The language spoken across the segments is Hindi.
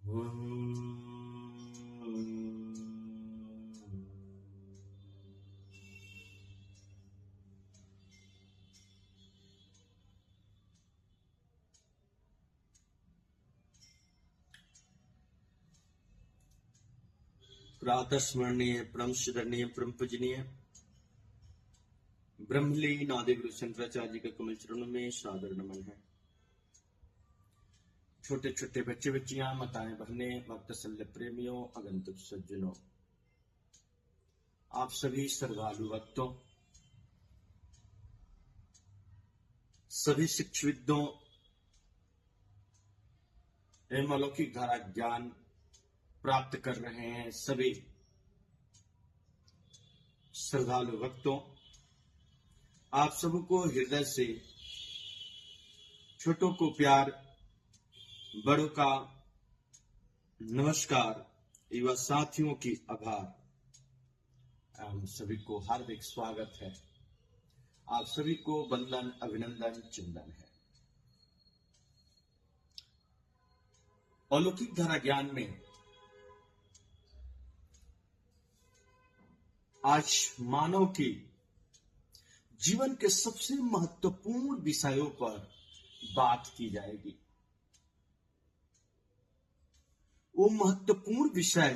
प्रातः स्मरणीय परम शरणीय परम पूजनीय ब्रह्मलीन आदि गुरु शंकराचार्य जी के कमल चरणों में सादर नमन है। छोटे छोटे बच्चे बच्चियां, माताएं बहनें, भक्त सल्य प्रेमियों, आगंतुक सज्जनों, आप सभी श्रद्धालु भक्तों, सभी शिक्षविदों एवं अलौकिक धारा ज्ञान प्राप्त कर रहे हैं सभी श्रद्धालु भक्तों, आप सबको हृदय से छोटों को प्यार, बड़ों का नमस्कार, युवा साथियों की आभार एवं सभी को हार्दिक स्वागत है। आप सभी को वंदन, अभिनंदन, चिंतन है। अलौकिक धारा ज्ञान में आज मानव की जीवन के सबसे महत्वपूर्ण विषयों पर बात की जाएगी। वो महत्वपूर्ण विषय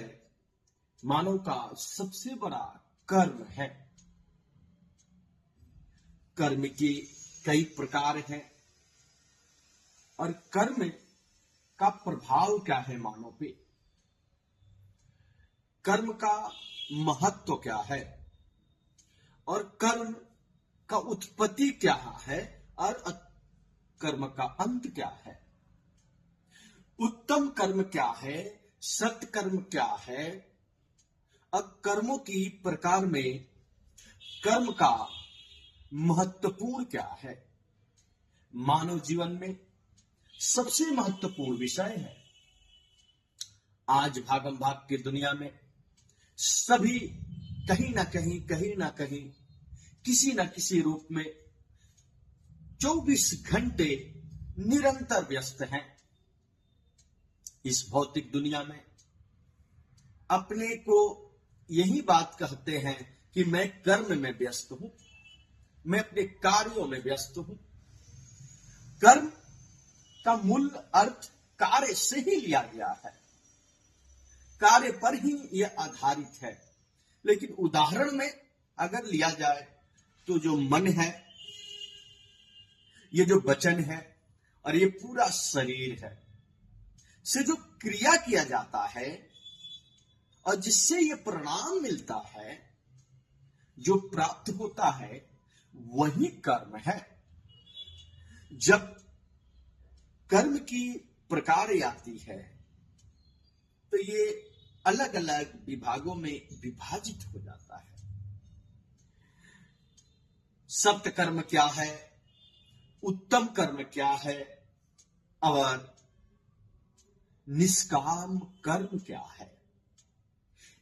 मानव का सबसे बड़ा कर्म है। कर्म के कई प्रकार हैं और कर्म का प्रभाव क्या है मानव पे, कर्म का महत्व क्या है और कर्म का उत्पत्ति क्या है और कर्म का अंत क्या है, उत्तम कर्म क्या है, सत्य कर्म क्या है, और कर्मों की प्रकार में कर्म का महत्वपूर्ण क्या है। मानव जीवन में सबसे महत्वपूर्ण विषय है। आज भागम भाग की दुनिया में सभी कहीं ना कहीं किसी न किसी रूप में 24 घंटे निरंतर व्यस्त हैं। इस भौतिक दुनिया में अपने को यही बात कहते हैं कि मैं कर्म में व्यस्त हूं, मैं अपने कार्यों में व्यस्त हूं। कर्म का मूल अर्थ कार्य से ही लिया गया है, कार्य पर ही यह आधारित है। लेकिन उदाहरण में अगर लिया जाए तो जो मन है, ये जो वचन है और ये पूरा शरीर है, से जो क्रिया किया जाता है और जिससे ये परिणाम मिलता है, जो प्राप्त होता है, वही कर्म है। जब कर्म की प्रकार आती है तो ये अलग अलग विभागों में विभाजित हो जाता है। सत्य कर्म क्या है, उत्तम कर्म क्या है और निष्काम कर्म क्या है।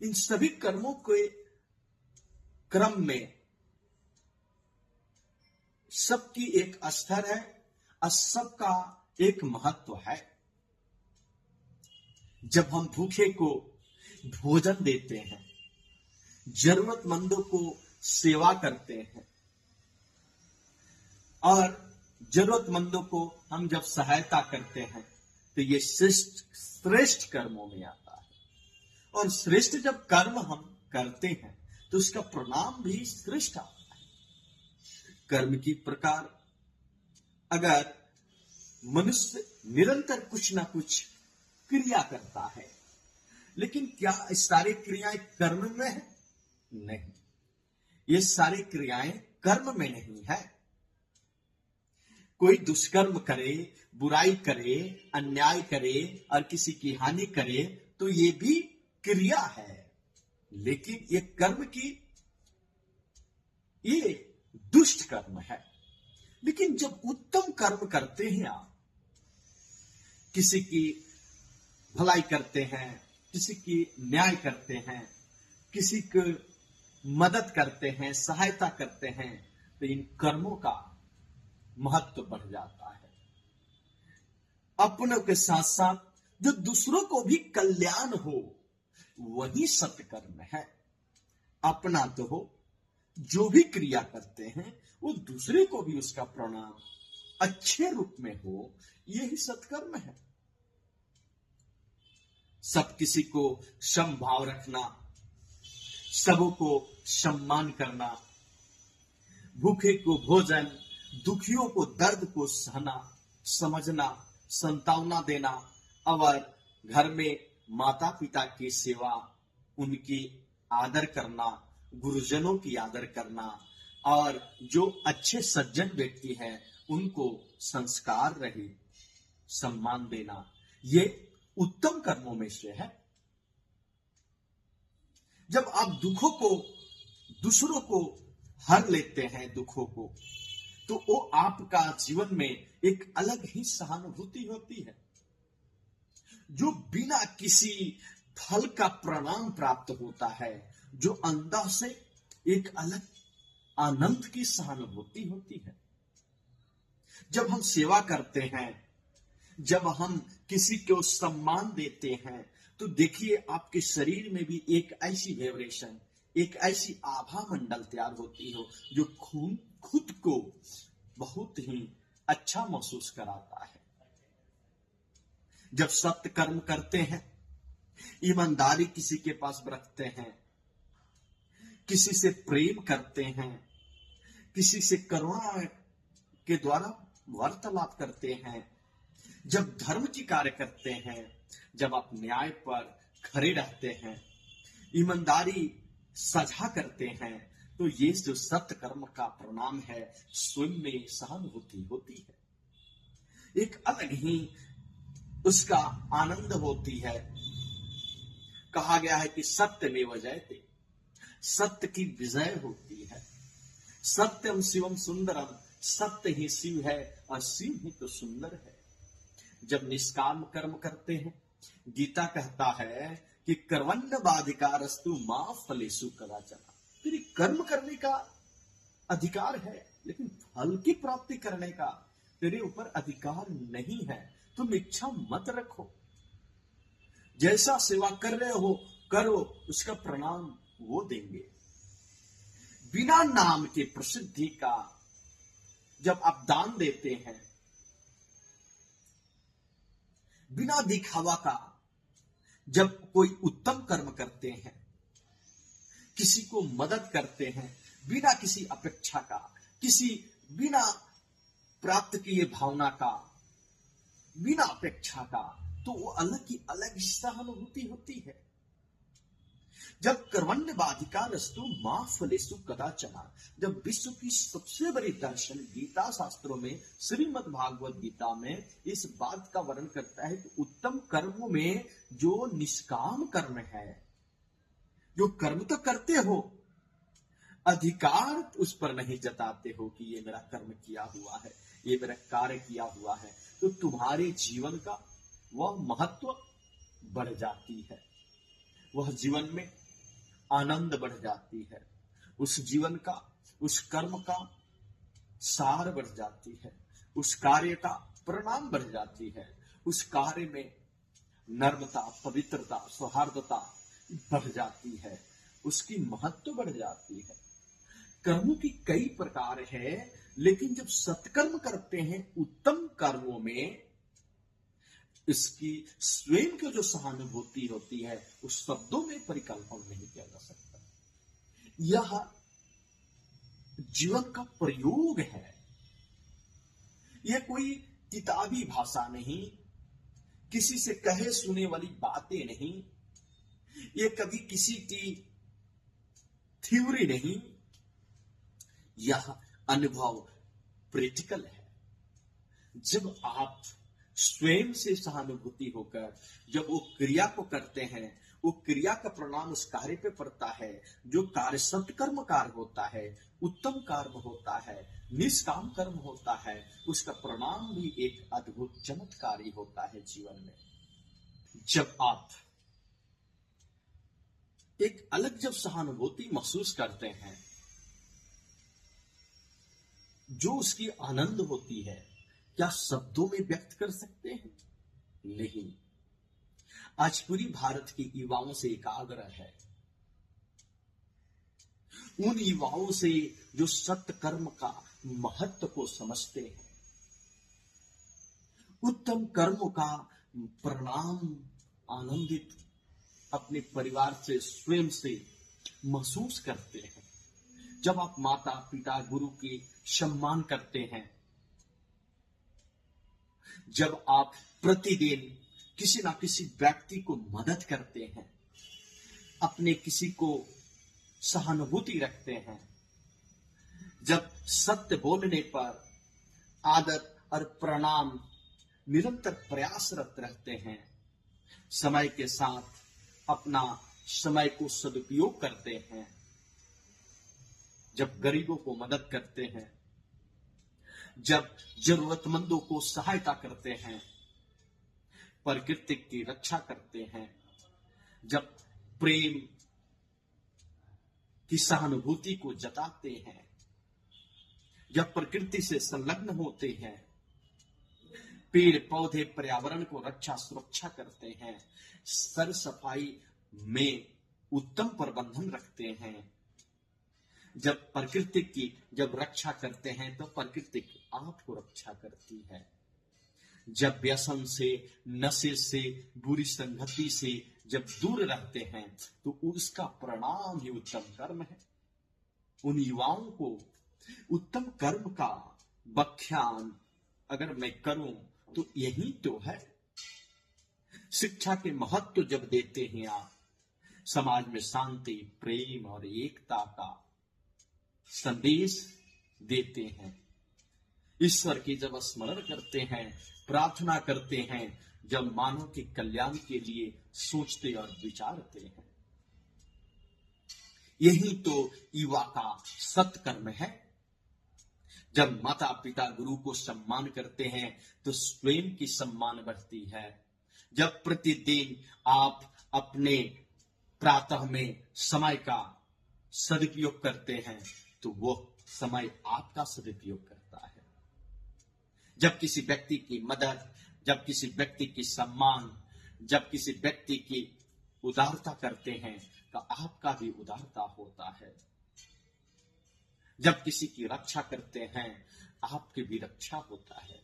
इन सभी कर्मों के क्रम में सबकी एक स्तर है और सबका एक महत्व है। जब हम भूखे को भोजन देते हैं, जरूरतमंदों को सेवा करते हैं और जरूरतमंदों को हम जब सहायता करते हैं तो ये श्रेष्ठ कर्मों में आता है। और श्रेष्ठ जब कर्म हम करते हैं तो उसका परिणाम भी श्रेष्ठ आता है। कर्म की प्रकार, अगर मनुष्य निरंतर कुछ ना कुछ क्रिया करता है, लेकिन क्या सारी क्रियाएं कर्म में है? नहीं, ये सारी क्रियाएं कर्म में नहीं है। कोई दुष्कर्म करे, बुराई करे, अन्याय करे और किसी की हानि करे तो ये भी क्रिया है, लेकिन ये कर्म की, ये दुष्ट कर्म है। लेकिन जब उत्तम कर्म करते हैं आप, किसी की भलाई करते हैं, किसी की न्याय करते हैं, किसी को मदद करते हैं, सहायता करते हैं, तो इन कर्मों का महत्व बढ़ जाता है। अपनों के साथ साथ जो दूसरों को भी कल्याण हो, वही सत्कर्म है। अपना तो हो, जो भी क्रिया करते हैं वो दूसरे को भी उसका प्रणाम अच्छे रूप में हो, यही सत्कर्म है। सब किसी को समभाव रखना, सबों को सम्मान करना, भूखे को भोजन, दुखियों को दर्द को सहना, समझना, संतावना देना, और घर में माता पिता की सेवा, उनकी आदर करना, गुरुजनों की आदर करना, और जो अच्छे सज्जन व्यक्ति हैं उनको संस्कार रहित सम्मान देना, ये उत्तम कर्मों में से है। जब आप दुखों को, दूसरों को हर लेते हैं दुखों को, तो वो आपका जीवन में एक अलग ही सहानुभूति होती है, जो बिना किसी फल का प्रणाम प्राप्त होता है, जो अंदर से एक अलग आनंद की सहानुभूति होती है। जब हम सेवा करते हैं, जब हम किसी को सम्मान देते हैं, तो देखिए आपके शरीर में भी एक ऐसी वाइब्रेशन, एक ऐसी आभा मंडल तैयार होती हो जो खुद को बहुत ही अच्छा महसूस कराता है। जब सत्य कर्म करते हैं, ईमानदारी किसी के पास रखते हैं, किसी से प्रेम करते हैं, किसी से करुणा के द्वारा वार्तालाप करते हैं, जब धर्म की कार्य करते हैं, जब आप न्याय पर खड़े रहते हैं, ईमानदारी साझा करते हैं, तो ये जो सत्य कर्म का परिणाम है, स्वयं में सहानुभूति होती है, एक अलग ही उसका आनंद होती है। कहा गया है कि सत्य में जयते, सत्य की विजय होती है। सत्यम शिवम सुंदरम, सत्य ही शिव है और शिव ही तो सुंदर है। जब निष्काम कर्म करते हैं, गीता कहता है कि कर्मण्य बाधिकारस्तु मां फलेषु कदाचन, तेरी कर्म करने का अधिकार है, लेकिन फल की प्राप्ति करने का तेरे ऊपर अधिकार नहीं है। तुम इच्छा मत रखो, जैसा सेवा कर रहे हो करो, उसका प्रणाम वो देंगे। बिना नाम के प्रसिद्धि का जब आप दान देते हैं, बिना दिखावा का जब कोई उत्तम कर्म करते हैं, किसी को मदद करते हैं बिना किसी अपेक्षा का, बिना प्राप्त किए भावना का, बिना अपेक्षा का, तो वो अलग ही अलग सहानुभूति होती है। जब कर्मण्य बाधिकारस्तु मां फलेषु कदाचन, जब विश्व की सबसे बड़ी दर्शन गीता शास्त्रों में, श्रीमद् भागवत गीता में इस बात का वर्णन करता है कि उत्तम कर्मों में जो निष्काम कर्म है, जो कर्म तो करते हो, अधिकार उस पर नहीं जताते हो कि ये मेरा कर्म किया हुआ है, ये मेरा कार्य किया हुआ है, तो तुम्हारे जीवन का वह महत्व बढ़ जाती है, वह जीवन में आनंद बढ़ जाती है, उस जीवन का, उस कर्म का सार बढ़ जाती है, उस कार्य का परिणाम बढ़ जाती है, उस कार्य में नर्मता, पवित्रता, सौहार्दता बढ़ जाती है, उसकी महत्व बढ़ जाती है। कर्मों की कई प्रकार है, लेकिन जब सत्कर्म करते हैं उत्तम कर्मों में, इसकी स्वयं की जो सहानुभूति होती है, उस शब्दों में परिकल्पन नहीं किया जा सकता। यह जीवन का प्रयोग है, यह कोई किताबी भाषा नहीं, किसी से कहे सुने वाली बातें नहीं, यह कभी किसी की थ्योरी नहीं, यह अनुभव प्रैक्टिकल है। जब आप स्वयं से सहानुभूति होकर जब वो क्रिया को करते हैं, वो क्रिया का परिणाम उस कार्य पे पड़ता है, जो कार्य सत्कर्म कार्य होता है, उत्तम कर्म होता है, निष्काम कर्म होता है, उसका परिणाम भी एक अद्भुत चमत्कारी होता है जीवन में। जब आप एक अलग जब सहानुभूति महसूस करते हैं, जो उसकी आनंद होती है, क्या शब्दों में व्यक्त कर सकते हैं? नहीं। आज पूरी भारत के युवाओं से एक आग्रह है, उन युवाओं से जो सत्य कर्म का महत्व को समझते हैं, उत्तम कर्मों का परिणाम आनंदित अपने परिवार से, स्वयं से महसूस करते हैं। जब आप माता पिता गुरु की सम्मान करते हैं, जब आप प्रतिदिन किसी ना किसी व्यक्ति को मदद करते हैं, अपने किसी को सहानुभूति रखते हैं, जब सत्य बोलने पर आदर और प्रणाम निरंतर प्रयासरत रहते हैं, समय के साथ अपना समय को सदुपयोग करते हैं, जब गरीबों को मदद करते हैं, जब जरूरतमंदों को सहायता करते हैं, प्रकृति की रक्षा करते हैं, जब प्रेम की सहानुभूति को जताते हैं, जब प्रकृति से संलग्न होते हैं, पेड़ पौधे पर्यावरण को रक्षा सुरक्षा करते हैं, सर सफाई में उत्तम प्रबंधन रखते हैं, जब प्रकृति की जब रक्षा करते हैं तो प्रकृति आपको रक्षा करती है, जब व्यसन से, नशे से, बुरी संगति से जब दूर रहते हैं तो उसका परिणाम ही उत्तम कर्म है। उन युवाओं को उत्तम कर्म का व्याख्यान अगर मैं करूं तो यही तो है। शिक्षा के महत्व जब देते हैं आप, समाज में शांति, प्रेम और एकता का संदेश देते हैं, ईश्वर की जब स्मरण करते हैं, प्रार्थना करते हैं, जब मानव के कल्याण के लिए सोचते और विचारते हैं, यही तो युवा का सत्कर्म है। जब माता पिता गुरु को सम्मान करते हैं तो स्वयं की सम्मान बढ़ती है। जब प्रतिदिन आप अपने प्रातः में समय का सदुपयोग करते हैं तो वो समय आपका सदुपयोग करता है। जब किसी व्यक्ति की मदद, जब किसी व्यक्ति की सम्मान, जब किसी व्यक्ति की उदारता करते हैं तो आपका भी उदारता होता है। जब किसी की रक्षा करते हैं आपकी भी रक्षा होता है।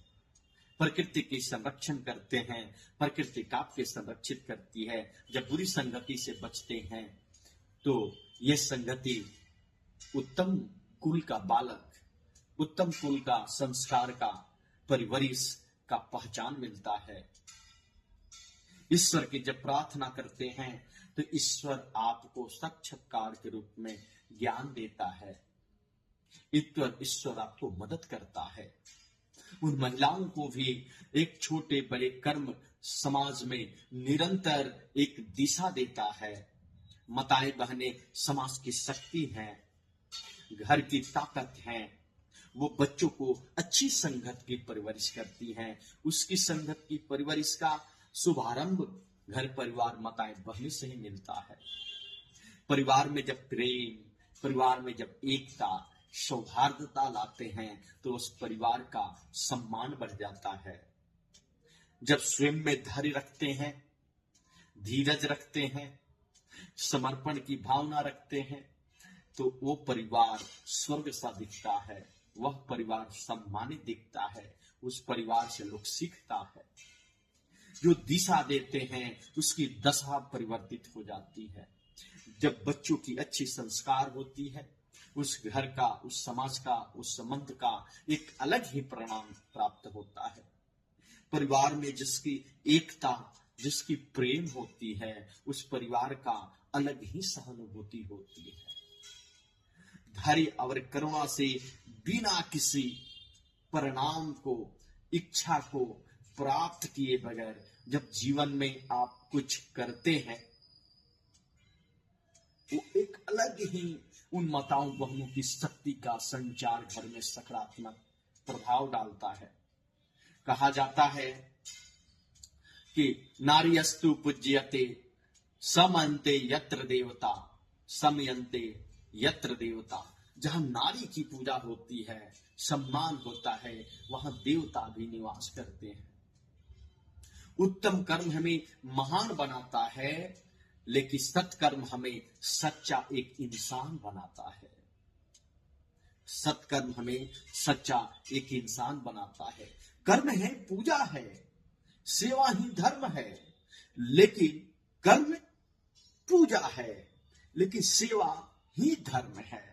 प्रकृति की संरक्षण करते हैं, प्रकृति आपके संरक्षित करती है। जब बुरी संगति से बचते हैं तो यह संगति उत्तम कुल का बालक, उत्तम कुल का संस्कार का परिवरिश का पहचान मिलता है। ईश्वर की जब प्रार्थना करते हैं तो ईश्वर आपको साक्षात्कार के रूप में ज्ञान देता है। ईश्वर आपको मदद करता है। उन महिलाओं को भी एक छोटे बड़े कर्म समाज में निरंतर एक दिशा देता है। माताएं बहनें समाज की शक्ति हैं, घर की ताकत हैं। वो बच्चों को अच्छी संगत की परवरिश करती हैं। उसकी संगत की परवरिश का शुभारंभ घर परिवार माताएं बहनें से ही मिलता है। परिवार में जब प्रेम, परिवार में जब एकता, सौहार्दता लाते हैं तो उस परिवार का सम्मान बढ़ जाता है। जब स्वयं में धैर्य रखते हैं, धीरज रखते हैं, समर्पण की भावना रखते हैं तो वो परिवार स्वर्ग सा दिखता है। वह परिवार सम्मानित दिखता है। उस परिवार से लोग सीखता है। जो दिशा देते हैं उसकी दशा परिवर्तित हो जाती है। जब बच्चों की अच्छी संस्कार होती है, उस घर का, उस समाज का, उस संबंध का एक अलग ही परिणाम प्राप्त होता है। परिवार में जिसकी एकता, जिसकी प्रेम होती है, उस परिवार का अलग ही सहानुभूति होती है। धैर्य और करुणा से बिना किसी परिणाम को, इच्छा को प्राप्त किए बगैर जब जीवन में आप कुछ करते हैं वो एक अलग ही उन माताओं बहनों की शक्ति का संचार घर में सकारात्मक प्रभाव डालता है। कहा जाता है कि नारीयस्तु पूज्यते समन्ते यत्र देवता, समयन्ते यत्र देवता। जहां नारी की पूजा होती है, सम्मान होता है, वहां देवता भी निवास करते हैं। उत्तम कर्म हमें महान बनाता है, लेकिन सत्कर्म हमें सच्चा एक इंसान बनाता है। सत्कर्म हमें सच्चा एक इंसान बनाता है। कर्म है, पूजा है, सेवा ही धर्म है, लेकिन कर्म पूजा है, लेकिन सेवा ही धर्म है।